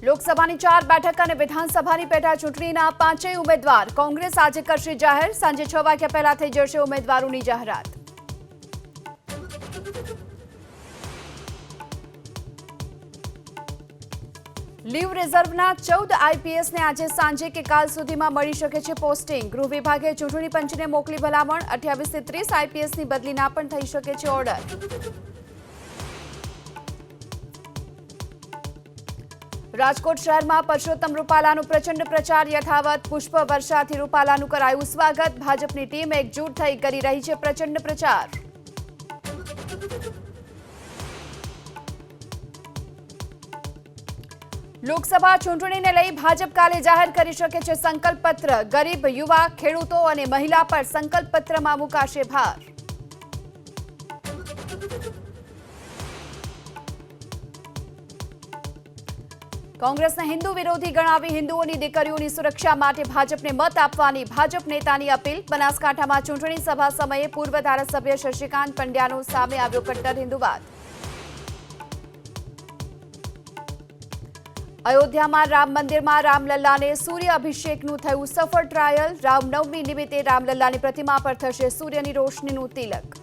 લોકસભાની 4 બેઠક અને વિધાનસભાની પેટા ચૂંટણીના 5 ઉમેદવાર કોંગ્રેસ આજે કરશે જાહેર સાંજે 6 વાગ્યા પહેલા થઈ જશે ઉમેદવારોની જાહેરાત। લીવ રિઝર્વના 14 આઈપીએસને આજે સાંજે કે કાલ સુધીમાં મળી શકે છે પોસ્ટિંગ। ગૃહ વિભાગે ચૂંટણી પંચને મોકલી ભલામણ। 28 થી 30 આઈપીએસની બદલીના પણ થઈ શકે છે ઓર્ડર। રાજકોટ શહેરમાં પરસોત્તમ રૂપાલાનો પ્રચંડ પ્રચાર યથાવત। પુષ્પ વર્ષાથી રૂપાલાનું કરાયું સ્વાગત। ભાજપની ટીમ એકજૂટ થઈ કરી રહી છે પ્રચંડ પ્રચાર। લોકસભા ચૂંટણીને લઈ ભાજપ કાલે જાહેર કરી શકે છે સંકલ્પ પત્ર। ગરીબ, યુવા, ખેડૂતો અને મહિલા પર સંકલ્પ પત્રમાં મુકાશે ભાર। કોંગ્રેસને હિન્દુ વિરોધી ગણાવી હિન્દુઓની દીકરીઓની સુરક્ષા માટે ભાજપને મત આપવાની ભાજપ નેતાની અપીલ। બનાસકાંઠામાં ચૂંટણી સભા સમયે પૂર્વ ધારાસભ્ય શશિકાંત પંડ્યાનો સામે આવ્યો કટ્ટર હિન્દુવાદ। અયોધ્યામાં રામ મંદિરમાં રામલલ્લાને સૂર્ય અભિષેકનું થયું સફળ ટ્રાયલ। રામનવમી નિમિત્તે રામલલ્લાની પ્રતિમા પર થશે સૂર્યની રોશનીનું તિલક।